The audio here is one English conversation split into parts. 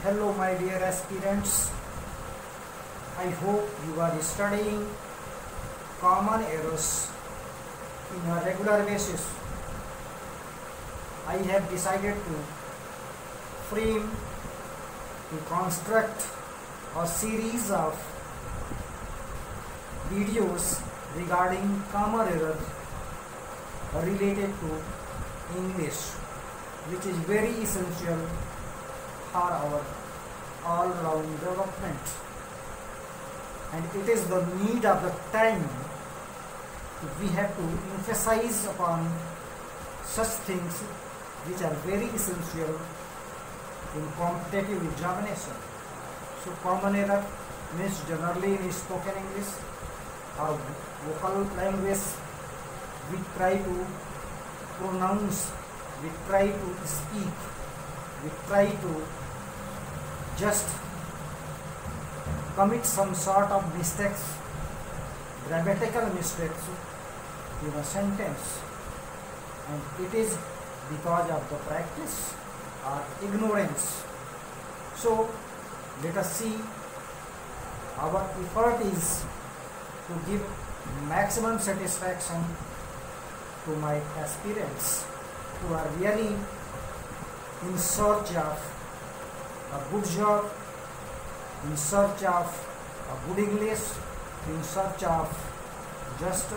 Hello my dear aspirants, I hope you are studying common errors in a regular basis. I have decided to frame, to construct a series of videos regarding common errors related to English, which is very essential for our all-round development, and it is the need of the time. We have to emphasize upon such things which are very essential in competitive examination. So common error means generally in spoken English or vocal language we try to pronounce, we try to speak, we try to just commit some sort of mistakes, grammatical mistakes in a sentence, and it is because of the practice or ignorance. So let us see, our effort is to give maximum satisfaction to my aspirants who are really in search of a good job, in search of a good English, in search of just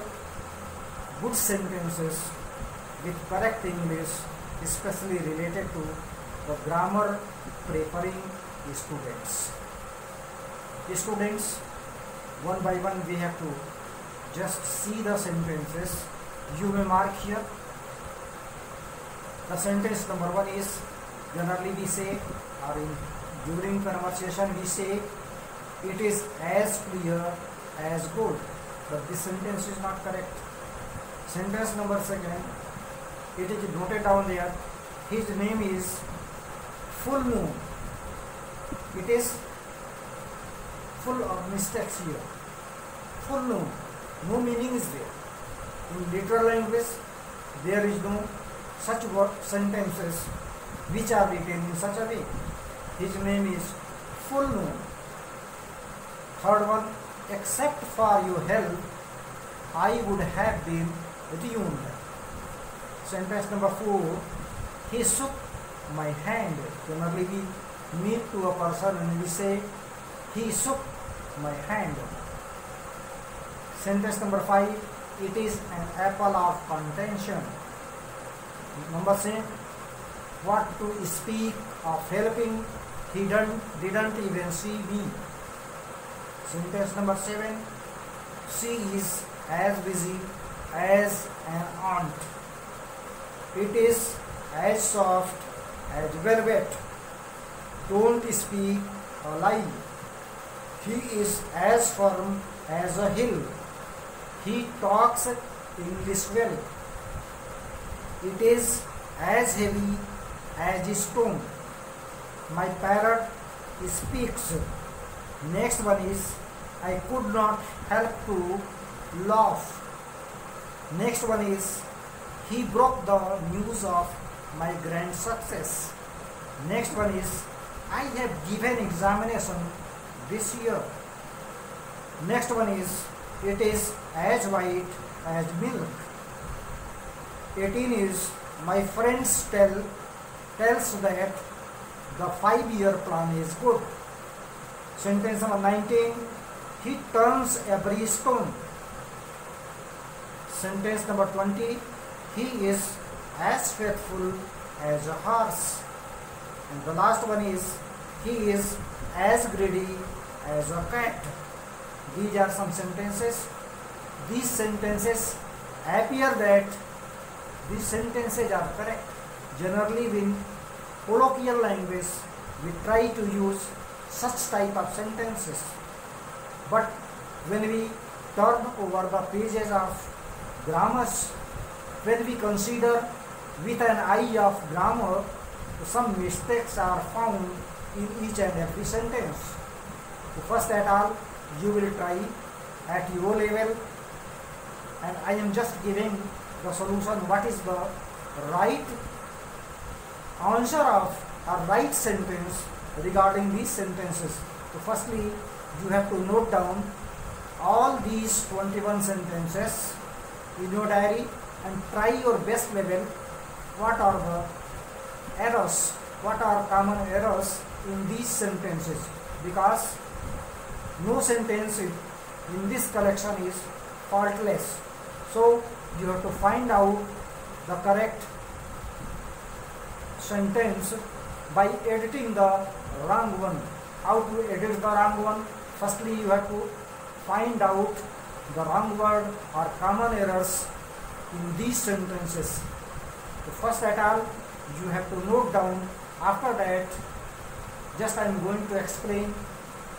good sentences with correct English, especially related to the grammar preparing students. Students, one by one we have to just see the sentences. You may mark here. The sentence number one is, generally we say, or during conversation we say, it is as clear as gold, but this sentence is not correct. Sentence number second, it is noted down there, his name is full moon. It is full of mistakes here. Full moon, no meaning is there. In literal language there is no such sentences which are written in such a way. His name is full moon. Third one, except for your help I would have been ruined. Sentence number four, he shook my hand. Generally we meet to a person and we say he shook my hand. Sentence number five, it is an apple of contention. Number 6, what to speak of helping, he didn't even see me. Sentence number 7, she is as busy as an ant. It is as soft as velvet. Don't speak a lie. He is as firm as a hill. He talks English well. It is as heavy as a stone. My parrot speaks. Next one is, I could not help to laugh. Next one is, he broke the news of my grand success. Next one is, I have given examination this year. Next one is, it is as white as milk. 18 is, my friends tells that the 5-year plan is good. Sentence number 19, he turns every stone. Sentence number 20, he is as faithful as a horse. And the last one is, he is as greedy as a cat. These are some sentences. These sentences appear that these sentences are correct. Generally in colloquial language we try to use such type of sentences, but when we turn over the pages of grammars, when we consider with an eye of grammar, some mistakes are found in each and every sentence. So first at all, you will try at your level, and I am just giving the solution, what is the right answer of a right sentence regarding these sentences. So firstly, you have to note down all these 21 sentences in your diary and try your best level. What are the errors? What are common errors in these sentences? Because no sentence in this collection is faultless. So you have to find out the correct sentence by editing the wrong one. How to edit the wrong one? Firstly, you have to find out the wrong word or common errors in these sentences. So first at all, you have to note down. After that, just I am going to explain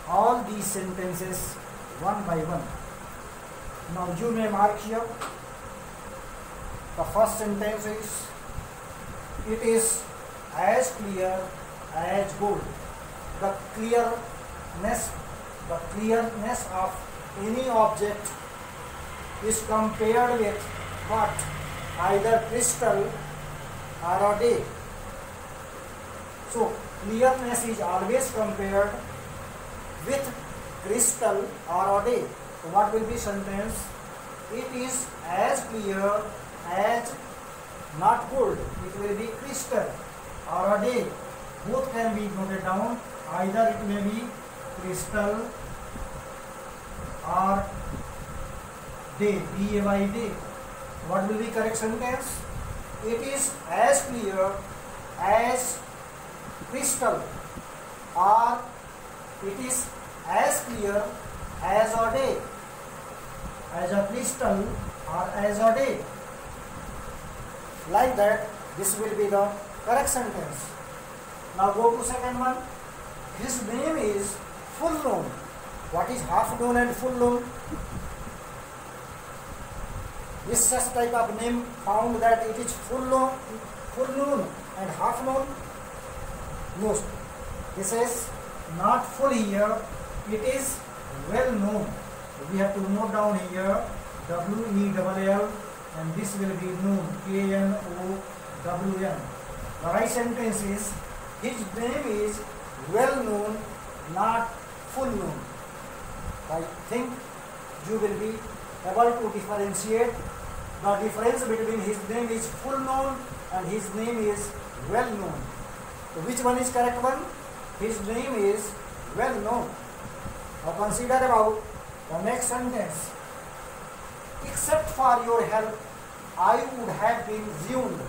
all these sentences one by one. Now you may mark here. The first sentence is, it is as clear as gold. The clearness of any object is compared with what? Either crystal or a day. So clearness is always compared with crystal or a day. So what will be sentence? It is as clear as not gold. It will be crystal or a day. Both can be noted down. Either it may be crystal or day, D-A-Y, day. What will be correct sentence? It is as clear as crystal, or it is as clear as a day, as a crystal or as a day. Like that, this will be the correct sentence. Now go to second one. His name is full noon. What is half noon and full noon? Is such type of name found that it is full noon and half noon? No. This is not full here. It is well known. We have to note down here W-E-L-L, and this will be noon, K-N-O-W-N. The right sentence is, his name is well known, not full known. I think you will be able to differentiate the difference between his name is full known and his name is well known. So which one is correct one? His name is well known. Now consider about the next sentence. Except for your help, I would have been ruined.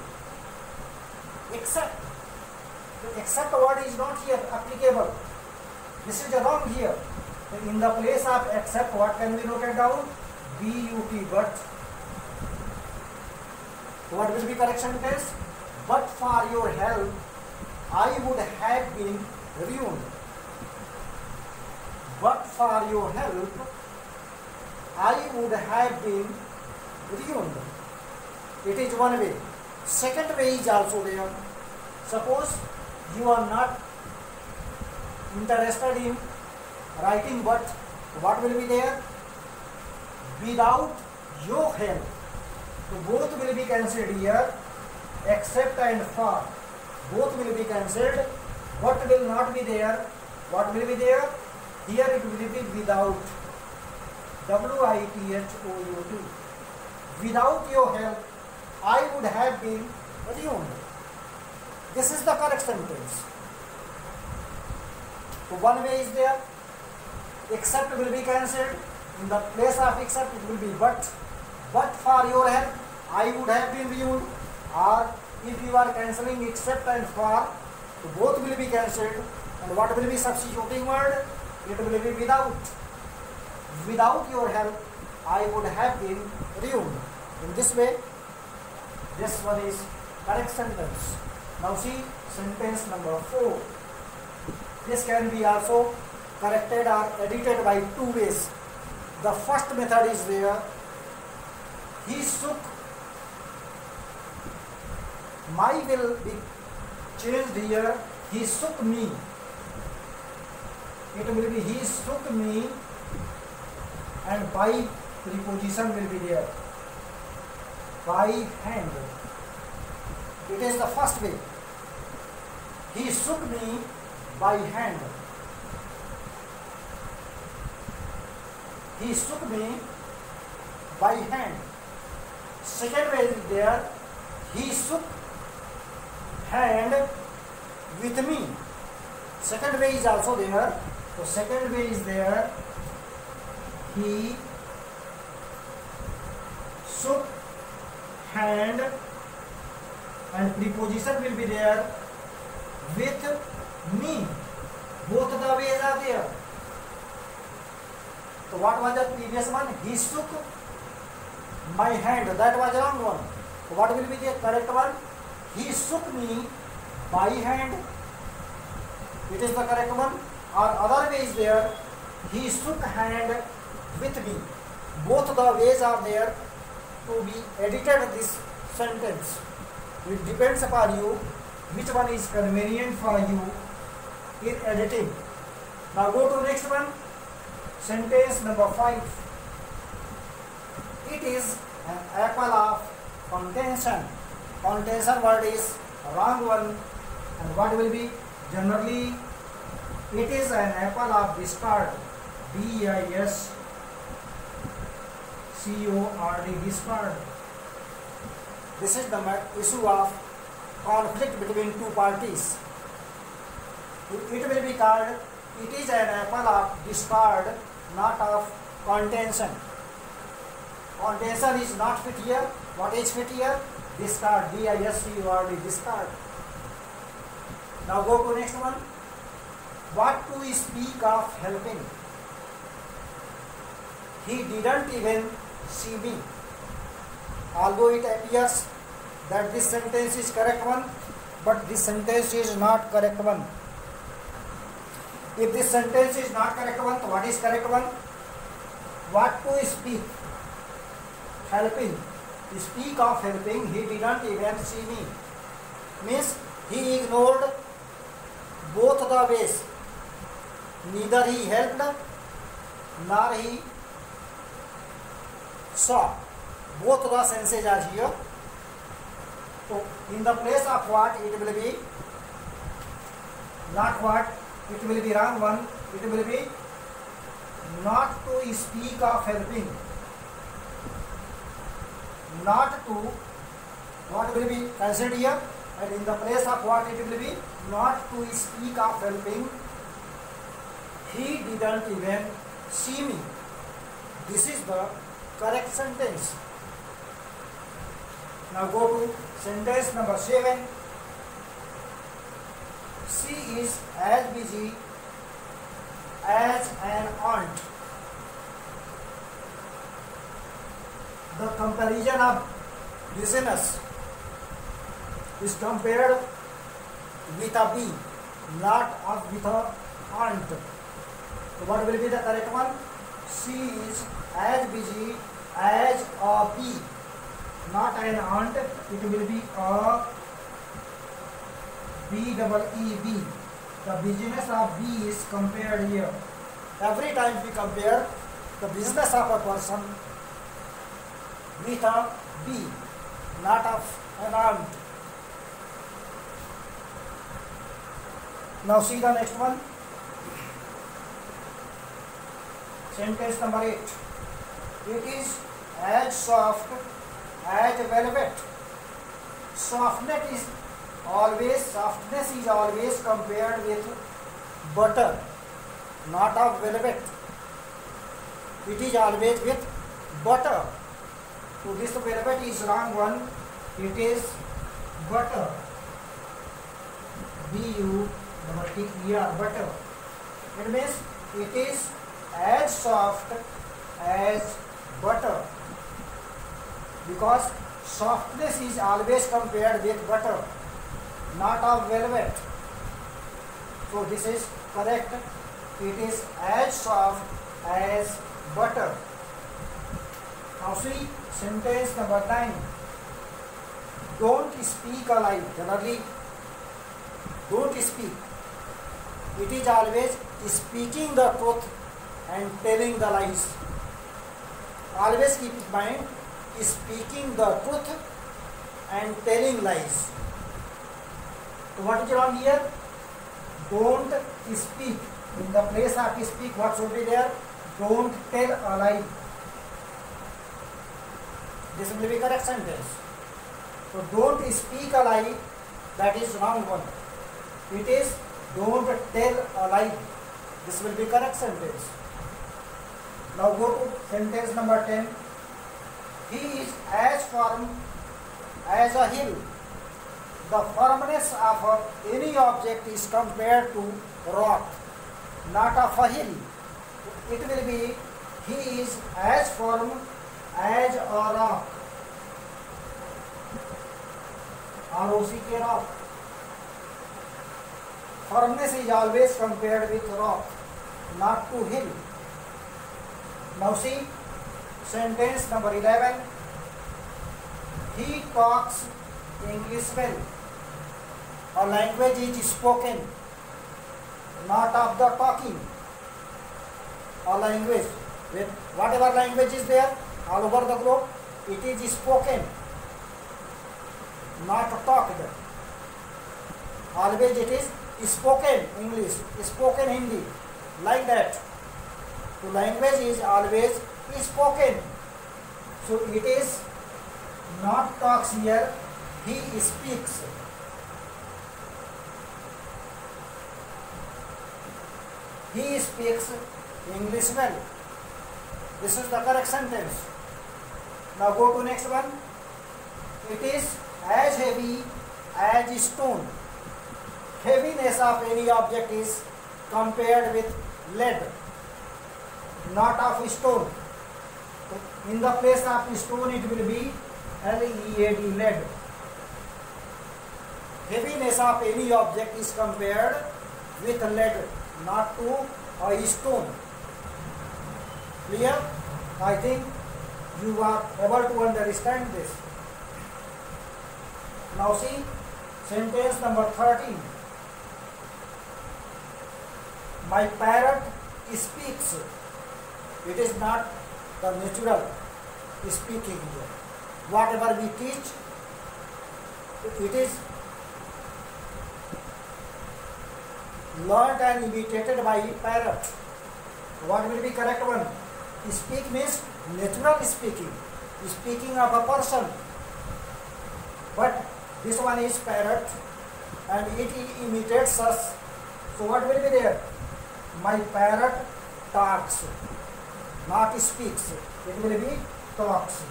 Except. The except word is not here applicable. This is wrong here. In the place of except, what can be noted down? B-U-T, but. What will be correct sentence? But for your help, I would have been ruined. But for your help, I would have been ruined. It is one way. Second way is also there. Suppose you are not interested in writing but, what will be there? Without your help. So both will be cancelled here, except and for. Both will be cancelled. What will not be there? What will be there? Here it will be without. W-I-T-H-O-U-T. Without your help, I would have been ruined. This is the correct sentence. So one way is there. Except will be cancelled. In the place of except it will be but. But for your help, I would have been ruined. Or if you are cancelling except and for, so both will be cancelled. And what will be substituting word? It will be without. Without your help, I would have been ruined. In this way, this one is correct sentence. Now see sentence number 4. This can be also corrected or edited by two ways. The first method is there. He shook. My will be changed here. He shook me. It will be he shook me, and by preposition will be there. By hand. It is the first way. He shook me by hand. He shook me by hand. Second way is there. He shook hand with me. Second way is also there. So second way is there. He shook hand, and preposition will be there with me. Both the ways are there. So what was the previous one? He shook my hand. That was wrong one. So what will be the correct one? He shook me by hand. It is the correct one. Or other way is there. He shook hand with me. Both the ways are there to be edited this sentence. It depends upon you which one is convenient for you in editing. Now go to next one. Sentence number 5. It is an apple of contention. Contention word is wrong one. And what will be? Generally, it is an apple of discord. D-I-S-C-O-R-D, discord. This is the issue of conflict between two parties. It will be called, it is an apple of discord, not of contention. Contention is not fit here. What is fit here? Discord, D-I-S-C-O-R-D, discord. Now go to next one. What to speak of helping? He didn't even see me. Although it appears that this sentence is correct one, but this sentence is not correct one. If this sentence is not correct one, so what is correct one? What to speak? Helping. Speak of helping, he didn't even see me. Means he ignored both the ways. Neither he helped nor he saw. Both the senses are here. So in the place of what, it will be not what, it will be wrong one. It will be not to speak of helping. Not to, what will be considered here, and in the place of what it will be, not to speak of helping. He didn't even see me. This is the correct sentence. Now go to sentence number 7. She is as busy as an ant. The comparison of business is compared with a bee, not with a ant. So what will be the correct one? She is as busy as a bee, not an ant. It will be a B-double-E-B. The business of bee is compared here. Every time we compare the business of a person with a bee, not of an ant. Now see the next one. Sentence number 8. It is as soft as velvet. Softness is always compared with butter, not of velvet. It is always with butter. So this velvet is wrong one. It is butter. B-U-T-T-E-R, butter. It means it is as soft as butter, because softness is always compared with butter, not of velvet. So this is correct. It is as soft as butter. Now see sentence number 9. Don't speak a lie. Generally, don't speak. It is always speaking the truth and telling the lies. Always keep in mind, speaking the truth and telling lies. So what is wrong here? don't speak. In the place of speak, what should be there? Don't tell a lie. This will be correct sentence. So don't speak a lie, that is wrong one. It is don't tell a lie. This will be correct sentence. Now go to sentence number 10. He is as firm as a hill. The firmness of any object is compared to rock, not of a hill. It will be he is as firm as a rock. R-O-C-K, rock. Firmness is always compared with rock, not to hill. Now see sentence number 11. He talks English well. A language is spoken, not of the talking. A language, with whatever language is there all over the globe, it is spoken, not talked. Always it is spoken English, spoken Hindi, like that. So language is always spoken. So it is not talks here, he speaks. He speaks English well. This is the correct sentence. Now go to next one. It is as heavy as stone. Heaviness of any object is compared with lead, not of stone. In the place of stone it will be L-E-A-D, lead. Heaviness of any object is compared with lead, not to a stone. Clear? I think you are able to understand this. Now see sentence number 13. My parrot speaks. It is not the natural speaking here. Whatever we teach, it is learned and imitated by parrot. What will be correct one? Speak means natural speaking, speaking of a person. But this one is parrot and it imitates us. So what will be there? My parrot talks, not speaks. It will be talks.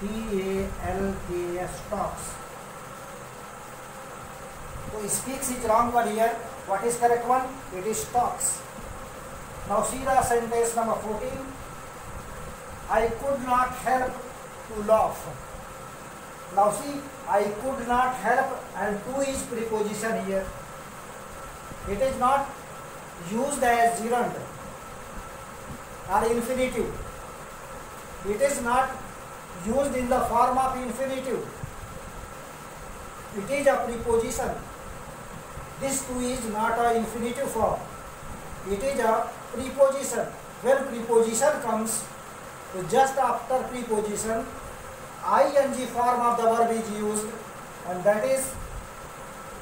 T-A-L-K-S, talks. So speaks is wrong one here. What is correct one? It is talks. Now see the sentence number 14. I could not help to laugh. Now see, I could not help, and to is preposition here. It is not used as gerund or infinitive. It is not used in the form of infinitive. It is a preposition. This too is not an infinitive form. It is a preposition. When preposition comes, just after preposition, ing form of the verb is used, and that is,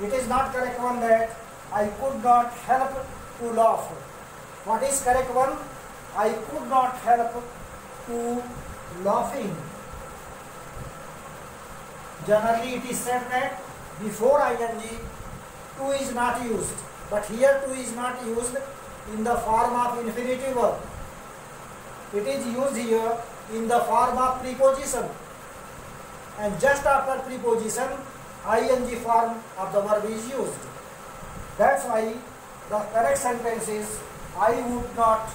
it is not correct one that I could not help to laugh. What is correct one? I could not help to laughing. Generally it is said that before ing, to is not used, but here to is not used in the form of infinitive verb. It is used here in the form of preposition, and just after preposition, ing form of the verb is used. That's why the correct sentence is, I would not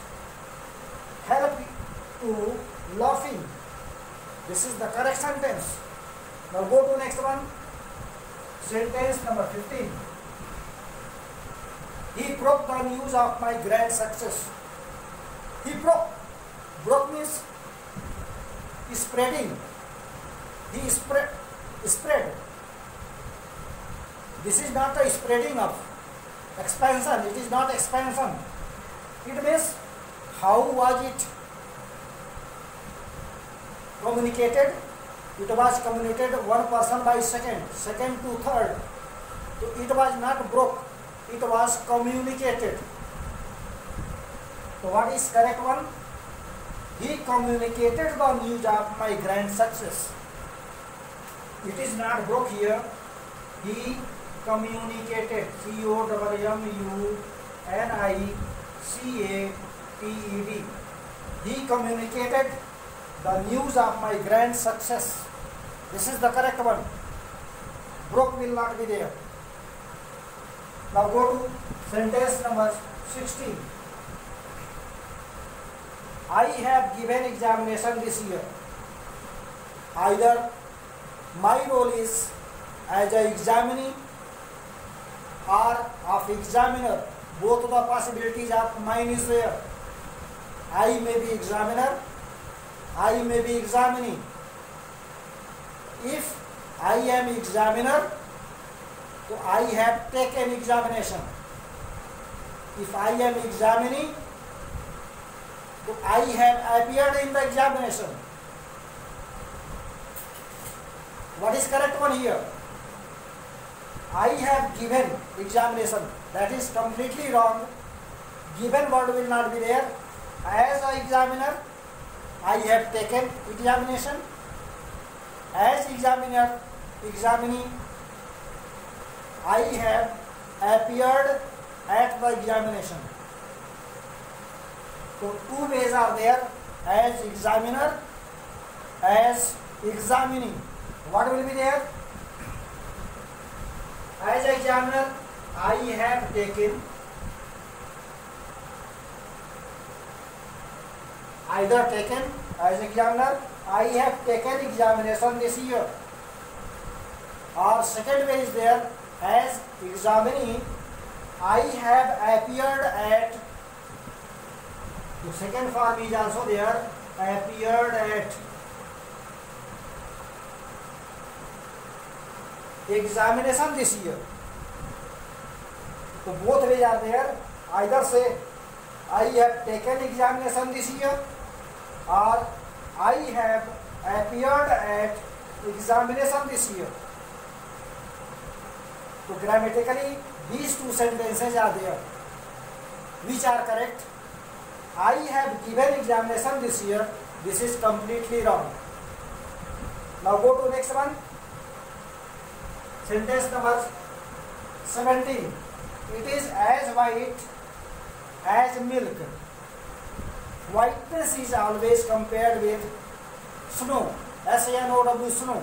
help to laughing. This is the correct sentence. Now go to next one. Sentence number 15. He broke the news of my grand success. He broke. Broke means spreading. He spread. This is not a spreading of expansion. It is not expansion. It means how was it communicated? It was communicated one person by second, second to third, So it was not broke, it was communicated. So what is correct one? He communicated the news of my grand success. It is not broke here. He communicated. COMMUNICATED. He communicated the news of my grand success. This is the correct one. Broke will not be there. Now go to sentence number 16. I have given examination this year. Either my role is as an examinee or of examiner. Both the possibilities of mine is there. I may be examiner, I may be examinee. If I am examiner, so I have taken examination. If I am examinee, so I have appeared in the examination. What is correct one here? I have given examination. That is completely wrong. Given word will not be there. As an examiner, I have taken examination. As examiner, examinee, I have appeared at the examination. So two ways are there, as examiner, as examinee. What will be there? As examiner, I have taken either taken as examiner, I have taken examination this year. Or second way is there, as examinee, I have appeared at. The second form is also there, appeared at. Examination this year. So both ways are there. Either say I have taken examination this year, or I have appeared at examination this year. So grammatically these two sentences are there. Which are correct? I have given examination this year. This is completely wrong. Now go to next one. Sentence number 17. It is as white as milk. Whiteness is always compared with snow. S-A-N-O-W, snow.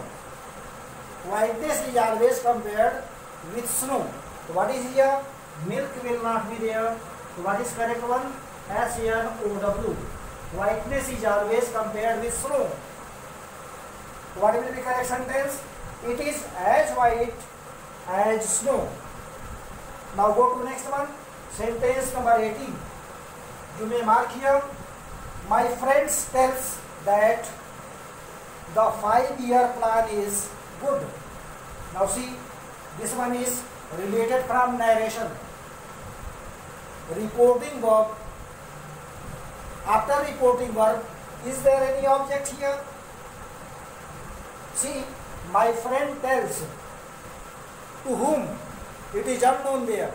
Whiteness is always compared with snow. So what is here? Milk will not be there. So what is correct one? S-A-N-O-W. Whiteness is always compared with snow. What will be correct sentence? It is as white as snow. Now go to next one. Sentence number 18. You may mark here. My friends tells that the 5-year plan is good. Now see, this one is related from narration. Reporting verb. After reporting verb, is there any object here? See, my friend tells. To whom? It is unknown there.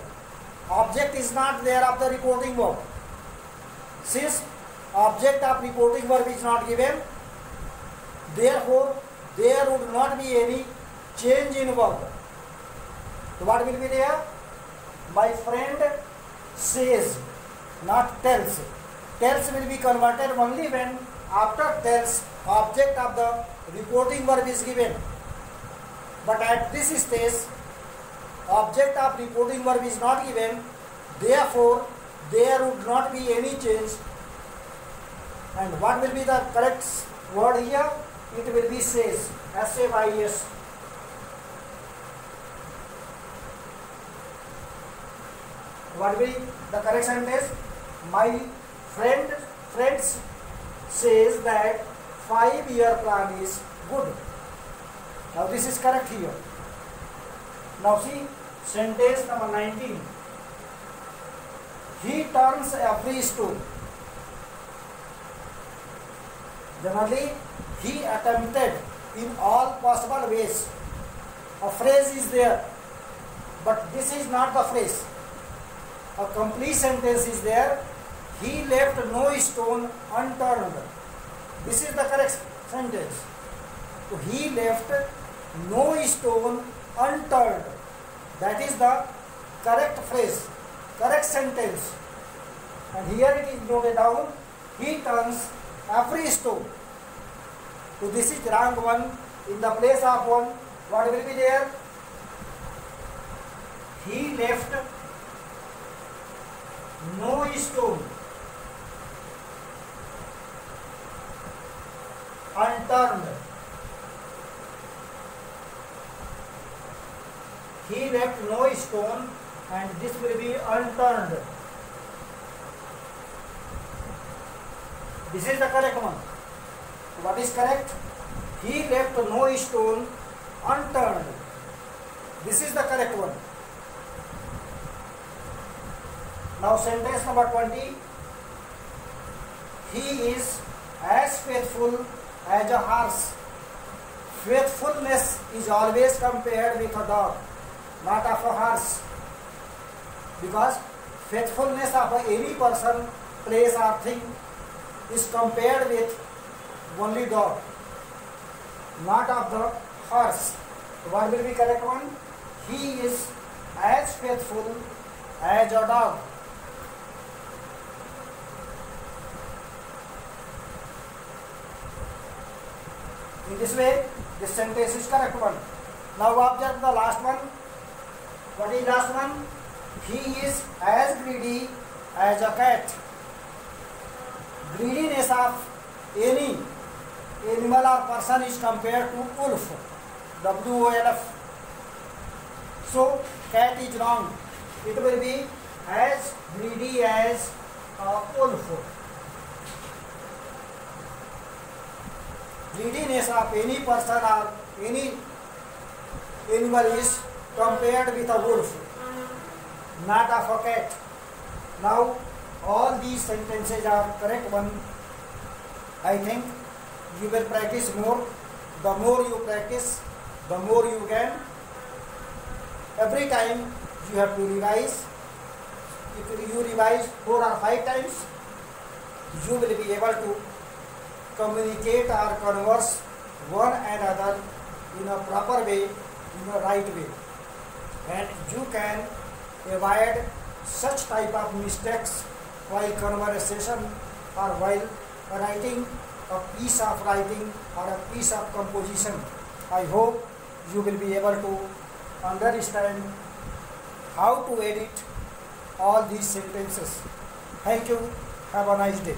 Object is not there of the reporting verb. Since object of reporting verb is not given, therefore there would not be any change in verb. So what will be there? My friend says, not tells. Tells will be converted only when after tells object of the reporting verb is given. But at this stage, object of reporting verb is not given, therefore there would not be any change. And what will be the correct word here? It will be says. S-A-Y-S. What will be the correct sentence? My friends says that 5-year plan is good. Now this is correct here. Now see sentence number 19. He turns every stone. Generally, he attempted in all possible ways. A phrase is there, but this is not the phrase. A complete sentence is there. He left no stone unturned. This is the correct sentence. So he left no stone unturned. That is the correct phrase, correct sentence. And here it is noted down. He turns every stone. So this is wrong one. In the place of one, what will be there? He left no stone unturned. He left no stone, and this will be unturned. This is the correct one. What is correct? He left no stone unturned. This is the correct one. Now sentence number 20. He is as faithful as a horse. Faithfulness is always compared with a dog, not of a horse. Because faithfulness of any person, place or thing is compared with only dog, not of the horse. What will be correct one? He is as faithful as a dog. In this way, this sentence is correct one. Now observe the last one. What is last one? He is as greedy as a cat. Greediness of any animal or person is compared to wolf. W-O-L-F. So cat is wrong. It will be as greedy as a wolf. Greediness of any person or any animal is compared with a wolf, not of a cat. Now all these sentences are correct one. I think you will practice more. The more you practice, the more you can. Every time you have to revise. If you revise 4 or 5 times, you will be able to communicate or converse one another in a proper way, in a right way. And you can avoid such type of mistakes while conversation or while writing a piece of writing or a piece of composition. I hope you will be able to understand how to edit all these sentences. Thank you. Have a nice day.